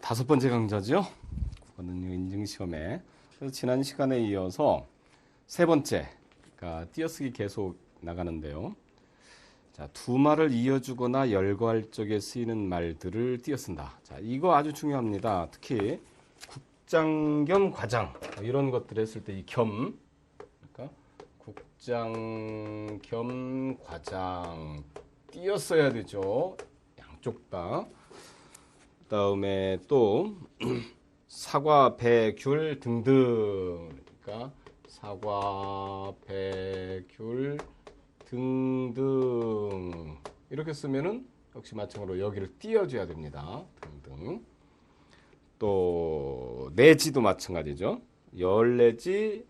5번째 강좌죠. 국어능력 인증시험에. 그래서 지난 시간에 이어서 3번째, 그러니까 띄어쓰기 계속 나가는데요. 자, 두 말을 이어주거나 열거할 적에 쓰이는 말들을 띄어쓴다. 자, 이거 아주 중요합니다. 특히 국장 겸 과장 이런 것들 했을 때 이 겸, 그러니까 국장 겸 과장 띄었어야 되죠. 양쪽 다. 그다음에 또 사과, 배, 귤 등등. 그러니까 사과, 배, 귤 등등 이렇게 쓰면은 역시 마찬가지로 여기를 띄워줘야 됩니다. 등등. 또 내지도 마찬가지죠. 14지,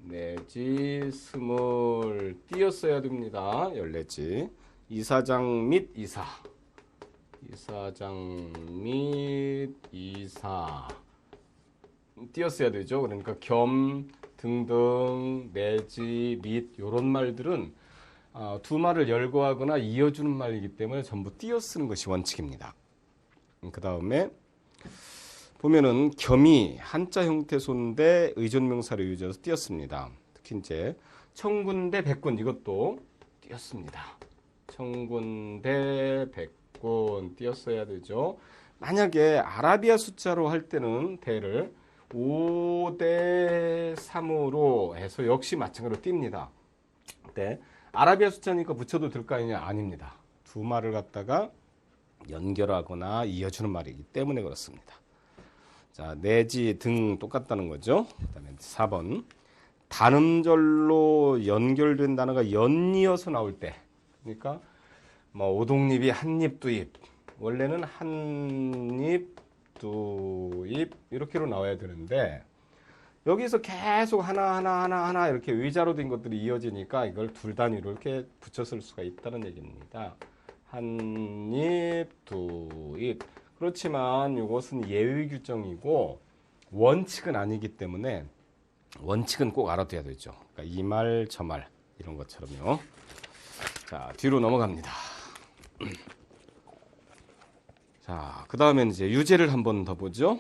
내지, 20 띄었어야 됩니다. 14지. 이사장 및 이사. 이사장 및 이사 띄었어야 되죠. 그러니까 겸, 등등, 내지, 및 이런 말들은 두 말을 열거하거나 이어주는 말이기 때문에 전부 띄어 쓰는 것이 원칙입니다. 그 다음에 보면은 겸이 한자 형태소인데 의존명사를 이어져서 띄었습니다. 특히 이제 청군대 백군 이것도 띄었습니다. 청군대 백군 띄었어야 되죠. 만약에 아라비아 숫자로 할 때는 대를 5대 3으로 해서 역시 마찬가지로 띱니다. 네. 아라비아 숫자니까 붙여도 될 거 아니냐? 아닙니다. 두 말을 갖다가 연결하거나 이어주는 말이기 때문에 그렇습니다. 자, 내지 등 똑같다는 거죠. 그다음에 4번. 단음절로 연결된 단어가 연이어서 나올 때. 그러니까 뭐 오동잎이 한잎 두잎. 원래는 한잎 두잎 이렇게로 나와야 되는데 여기서 계속 하나 이렇게 의자로 된 것들이 이어지니까 이걸 둘 단위로 이렇게 붙였을 수가 있다는 얘기입니다. 한잎 두잎. 그렇지만 이것은 예의 규정이고 원칙은 아니기 때문에 원칙은 꼭 알아둬야 되죠. 그러니까 이 말 저 말 이런 것처럼요. 자, 뒤로 넘어갑니다. 자, 그 다음엔 이제 유제를 한 번 더 보죠.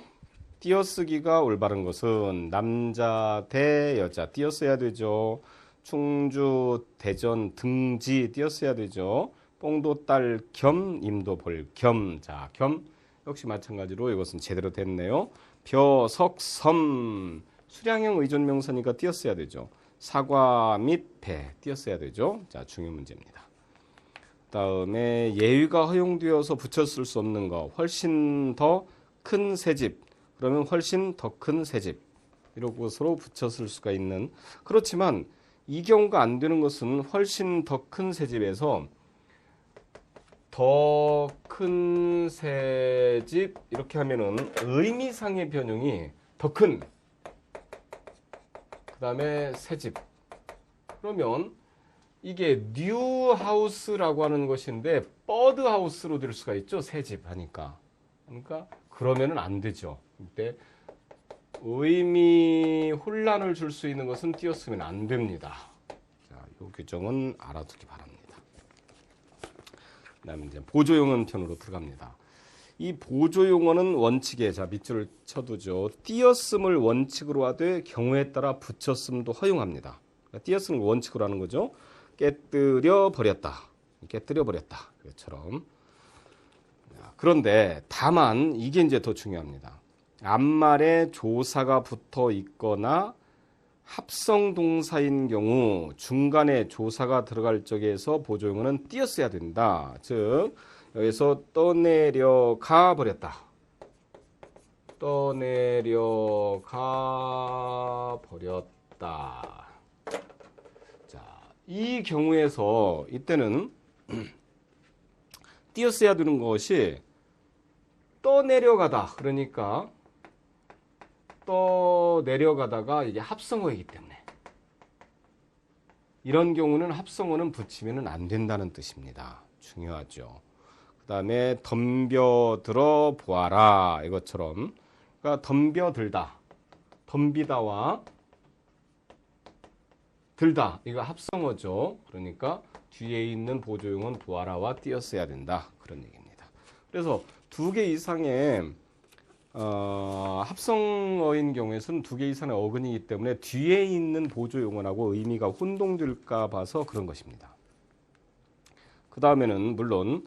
띄어쓰기가 올바른 것은 남자 대 여자 띄었어야 되죠. 충주, 대전, 등지 띄었어야 되죠. 뽕도 딸 겸, 임도 볼 겸. 자, 겸 역시 마찬가지로 이것은 제대로 됐네요. 벼, 석, 섬 수량형 의존명사니까 띄었어야 되죠. 사과 및 배 띄었어야 되죠. 자, 중요 문제입니다. 다음에 예의가 허용되어서 붙였을 수 없는 거 훨씬 더 큰 새집 그러면 훨씬 더 큰 새집 이것으로 붙였을 수가 있는 그렇지만 이 경우가 안 되는 것은 훨씬 더 큰 새집에서 더 큰 새집 이렇게 하면은 의미상의 변형이 더 큰 그 다음에 새집 그러면 이게 뉴하우스라고 하는 것인데 버드하우스로 될 수가 있죠. 새집 하니까. 그러니까 그러면은 안 되죠. 근데 의미 혼란을 줄 수 있는 것은 띄었으면 안 됩니다. 자, 이 규정은 알아두기 바랍니다. 그다음에 이제 보조용언 편으로 들어갑니다. 이 보조용언은 원칙에 자 밑줄을 쳐두죠. 띄었음을 원칙으로 하되 경우에 따라 붙였음도 허용합니다. 그러니까 띄었음을 원칙으로 하는 거죠. 깨뜨려 버렸다. 깨뜨려 버렸다. 이것처럼. 그런데 다만 이게 이제 더 중요합니다. 앞말에 조사가 붙어 있거나 합성 동사인 경우 중간에 조사가 들어갈 적에서 보조용어는 띄었어야 된다. 즉 여기서 떠내려가 버렸다. 떠내려가 버렸다. 이 경우에서 이때는 띄었어야 되는 것이 떠내려가다. 그러니까 떠내려가다가 이게 합성어이기 때문에 이런 경우는 합성어는 붙이면 안 된다는 뜻입니다. 중요하죠. 그 다음에 덤벼들어 보아라. 이것처럼 그러니까 덤벼들다. 덤비다와 들다. 이거 합성어죠. 그러니까 뒤에 있는 보조용은 보아라와 띄었어야 된다. 그런 얘기입니다. 그래서 두 개 이상의 합성어인 경우에서는 두 개 이상의 어근이기 때문에 뒤에 있는 보조 용어하고 의미가 혼동될까 봐서 그런 것입니다. 그 다음에는 물론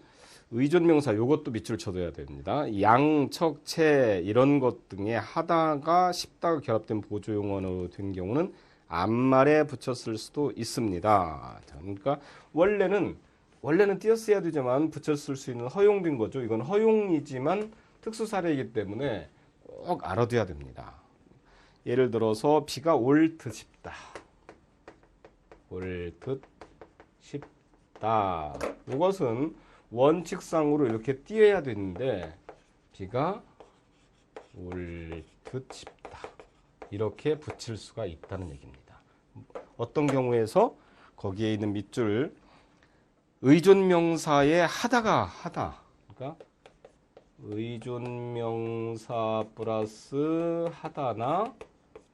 의존명사 요것도 밑줄 쳐둬야 됩니다. 양, 척, 채 이런 것 등의 하다가 쉽다가 결합된 보조 용어로 된 경우는 앞말에 붙였을 수도 있습니다. 자, 그러니까 원래는 띄었어야 되지만 붙였을 수 있는 허용된 거죠. 이건 허용이지만 특수 사례이기 때문에 꼭 알아둬야 됩니다. 예를 들어서 비가 올 듯 싶다. 올 듯 싶다. 이것은 원칙상으로 이렇게 띄어야 되는데 비가 올 듯 싶다. 이렇게 붙일 수가 있다는 얘기입니다. 어떤 경우에서 거기에 있는 밑줄 의존명사의 하다. 그러니까 의존명사 플러스 하다나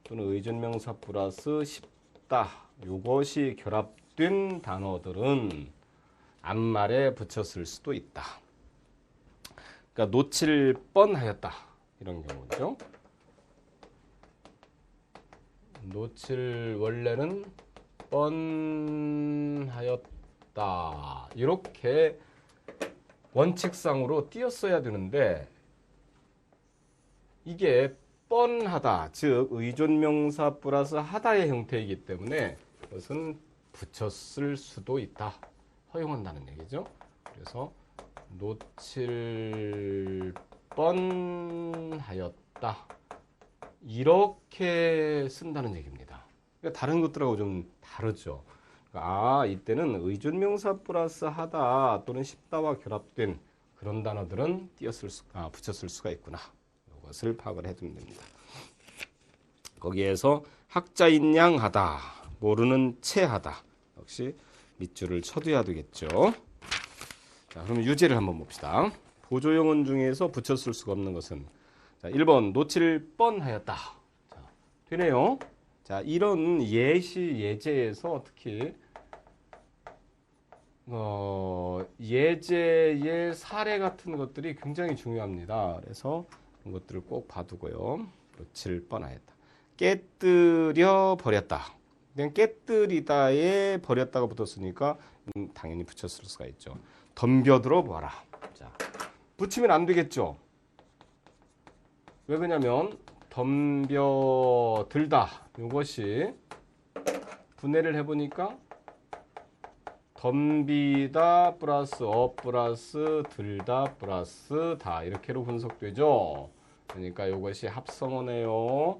또는 의존명사 플러스 싶다. 이것이 결합된 단어들은 앞말에 붙였을 수도 있다. 그러니까 놓칠 뻔하였다. 이런 경우죠. 놓칠 원래는 뻔하였다. 이렇게 원칙상으로 띄었어야 되는데 이게 뻔하다, 즉 의존명사 플러스 하다의 형태이기 때문에 그것은 붙였을 수도 있다. 허용한다는 얘기죠. 그래서 놓칠 뻔하였다. 이렇게 쓴다는 얘기입니다. 그러니까 다른 것들하고 좀 다르죠. 그러니까 이때는 의존명사 플러스 하다 또는 쉽다와 결합된 그런 단어들은 붙였을 수가 있구나. 이것을 파악을 해두면 됩니다. 거기에서 학자인 양 하다, 모르는 채 하다. 역시 밑줄을 쳐둬야 되겠죠. 자, 그러면 유제를 한번 봅시다. 보조용언 중에서 붙였을 수가 없는 것은 자, 1번 놓칠 뻔하였다. 자, 되네요. 자, 이런 예시 예제에서 특히 예제의 사례 같은 것들이 굉장히 중요합니다. 그래서 이것들을 꼭 봐두고요. 놓칠 뻔하였다. 깨뜨려 버렸다. 그냥 깨뜨리다에 버렸다가 붙었으니까 당연히 붙였을 수가 있죠. 덤벼들어 보아라. 자, 붙이면 안 되겠죠. 왜 그러냐면 덤벼들다 이것이 분해를 해보니까 덤비다 플러스 플러스 들다 플러스 다 이렇게로 분석되죠. 그러니까 이것이 합성어네요.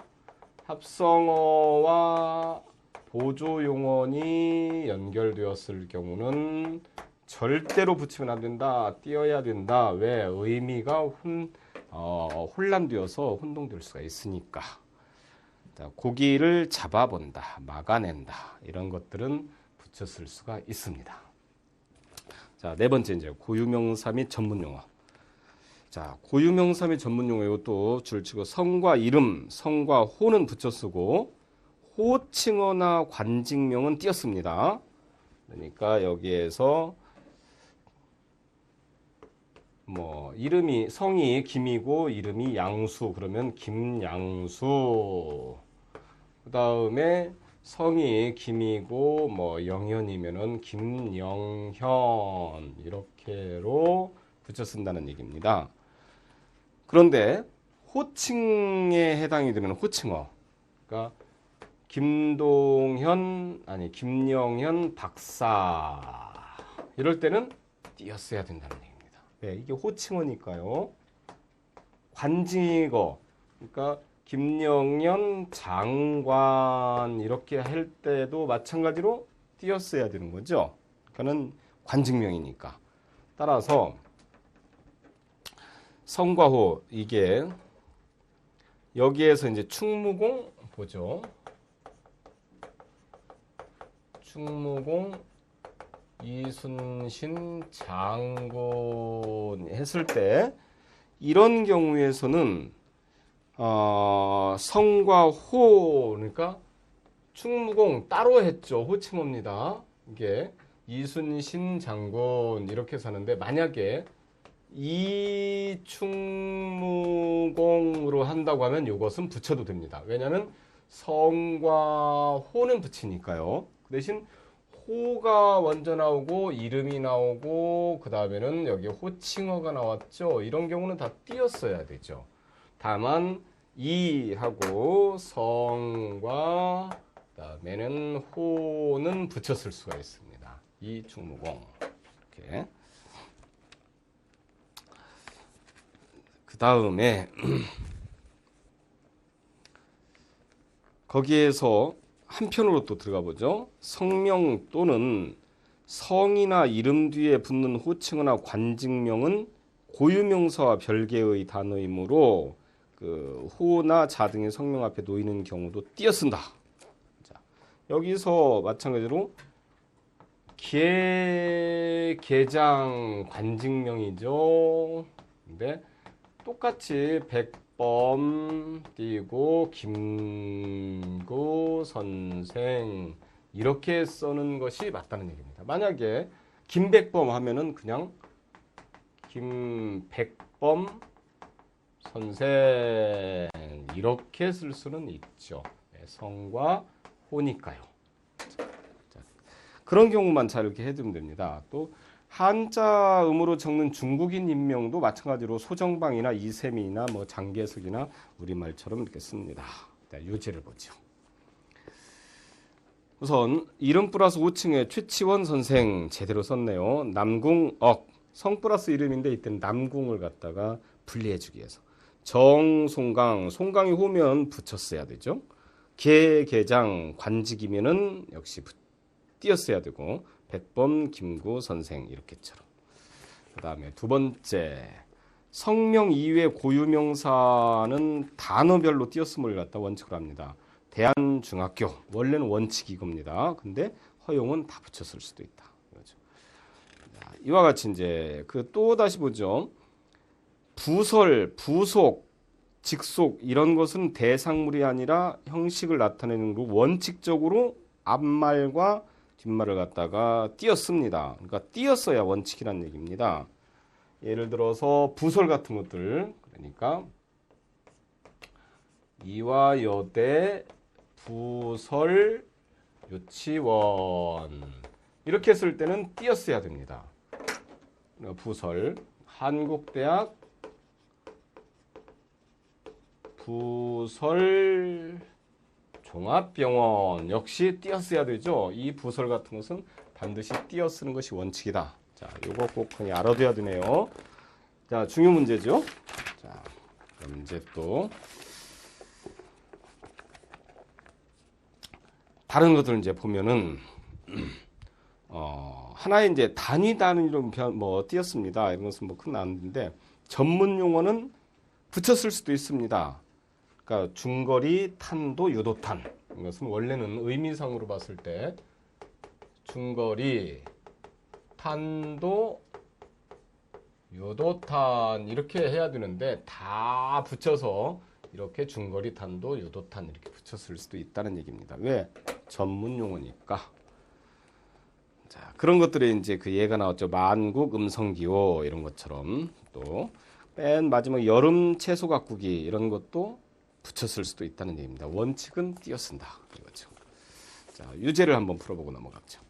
합성어와 보조용언이 연결되었을 경우는 절대로 붙이면 안 된다. 띄어야 된다. 왜? 의미가 혼란되어서 혼동될 수가 있으니까. 자, 고기를 잡아본다, 막아낸다 이런 것들은 붙였을 수가 있습니다. 자, 네 번째 이제 고유명사 및 전문용어. 자, 고유명사 및 전문용어 이것도 줄치고 성과 이름, 성과 호는 붙여 쓰고 호칭어나 관직명은 띄었습니다. 그러니까 여기에서 이름이 성이 김이고 이름이 양수 그러면 김양수. 그다음에 성이 김이고 영현이면은 김영현 이렇게로 붙여 쓴다는 얘기입니다. 그런데 호칭에 해당이 되는 호칭어. 그러니까 김영현 박사 이럴 때는 띄었어야 된다는 얘기입니다. 네, 이게 호칭어니까요. 관직어, 그러니까 김영현 장관 이렇게 할 때도 마찬가지로 띄었어야 되는 거죠. 그는 관직명이니까. 따라서 성과 호 이게 여기에서 이제 충무공 보죠. 충무공 이순신 장군 했을 때 이런 경우에서는 성과 호 그러니까 충무공 따로 했죠. 호칭어입니다. 이게 이순신 장군 이렇게 사는데 만약에 이충무공으로 한다고 하면 이것은 붙여도 됩니다. 왜냐하면 성과 호는 붙이니까요. 그 대신 호가 먼저 나오고 이름이 나오고 그 다음에는 여기 호칭어가 나왔죠. 이런 경우는 다 띄었어야 되죠. 다만 이하고 성과 그다음에는 호는 붙였을 수가 있습니다. 이충무공 이렇게. 그 다음에 거기에서 한편으로 또 들어가 보죠. 성명 또는 성이나 이름 뒤에 붙는 호칭어나 관직명은 고유명사와 별개의 단어이므로 그 호나 자 등의 성명 앞에 놓이는 경우도 띄어 쓴다. 자, 여기서 마찬가지로 계장 관직명이죠. 근데 똑같이 백범 띄고 김구 선생 이렇게 쓰는 것이 맞다는 얘기입니다. 만약에 김백범 하면은 그냥 김백범 선생 이렇게 쓸 수는 있죠. 성과 호니까요. 자, 그런 경우만 잘 이렇게 해두면 됩니다. 또 한자음으로 적는 중국인 인명도 마찬가지로 소정방이나 이세민이나 뭐 장계석이나 우리말처럼 이렇게 씁니다. 유제를 보죠. 우선 이름 플러스 호칭에 최치원 선생 제대로 썼네요. 남궁억 성 플러스 이름인데 이때는 남궁을 갖다가 분리해주기 위해서 정송강 송강이 호면 붙였어야 되죠. 계장 관직이면은 역시 띄었어야 되고 백범 김구 선생 이렇게처럼. 그 다음에 두 번째 성명 이외 고유명사는 단어별로 띄었음을 갖다 원칙으로 합니다. 대한중학교 원래는 원칙이 이겁니다. 근데 허용은 다 붙였을 수도 있다. 이거죠. 이와 같이 이제 그 또 다시 보죠. 부설, 부속, 직속 이런 것은 대상물이 아니라 형식을 나타내는 거 원칙적으로 앞말과 뒷말을 갖다가 띄었습니다. 그러니까 띄었어야 원칙이란 얘기입니다. 예를 들어서 부설 같은 것들 그러니까 이화여대 부설 유치원 이렇게 쓸 때는 띄었어야 됩니다. 부설 한국대학 부설 종합병원 역시 띄었어야 되죠. 이 부설 같은 것은 반드시 띄어 쓰는 것이 원칙이다. 자, 요거 꼭 그냥 알아둬야 되네요. 자, 중요 문제죠. 자, 그럼 이제 또 다른 것들 이제 보면은 하나의 이제 단위로 뭐 띄었습니다. 이런 것은 뭐 큰 나는데 전문 용어는 붙였을 수도 있습니다. 그러니까 중거리 탄도 유도탄 이것은 원래는 의미상으로 봤을 때 중거리 탄도 유도탄 이렇게 해야 되는데 다 붙여서 이렇게 중거리 탄도 유도탄 이렇게 붙였을 수도 있다는 얘기입니다. 왜? 전문 용어니까. 자, 그런 것들이 이제 그 예가 나왔죠. 만국 음성기호 이런 것처럼 또 맨 마지막 여름 채소 가꾸기 이런 것도 붙였을 수도 있다는 얘기입니다. 원칙은 띄어 쓴다 이거죠. 자, 유제를 한번 풀어보고 넘어가죠.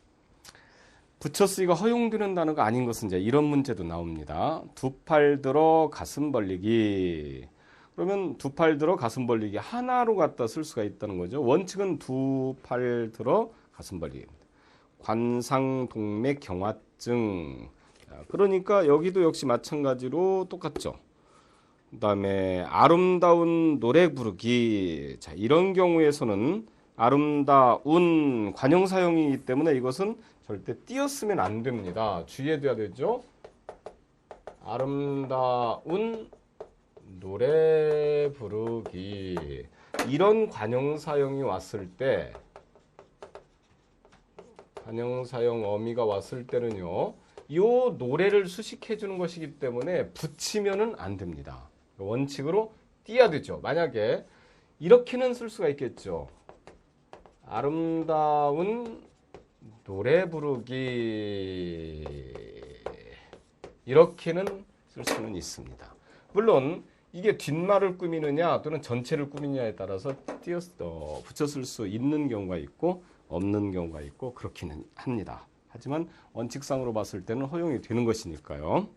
붙여쓰기가 허용되는 단어가 아닌 것은 이제 이런 문제도 나옵니다. 두 팔 들어 가슴 벌리기. 그러면 두 팔 들어 가슴 벌리기 하나로 갖다 쓸 수가 있다는 거죠. 원칙은 두 팔 들어 가슴 벌리기입니다. 관상동맥 경화증. 그러니까 여기도 역시 마찬가지로 똑같죠. 그 다음에 아름다운 노래 부르기. 자, 이런 경우에서는 아름다운 관형사형이기 때문에 이것은 절대 띄었으면 안 됩니다. 주의해둬야 되죠. 아름다운 노래 부르기. 이런 관형사형이 왔을 때 관형사형 어미가 왔을 때는요. 이 노래를 수식해 주는 것이기 때문에 붙이면은 안 됩니다. 원칙으로 띄어야 되죠. 만약에 이렇게는 쓸 수가 있겠죠. 아름다운 노래 부르기 이렇게는 쓸 쓸 수는 있습니다. 물론 이게 뒷말을 꾸미느냐 또는 전체를 꾸미느냐에 따라서 붙여 쓸 수 있는 경우가 있고 없는 경우가 있고 그렇기는 합니다. 하지만 원칙상으로 봤을 때는 허용이 되는 것이니까요.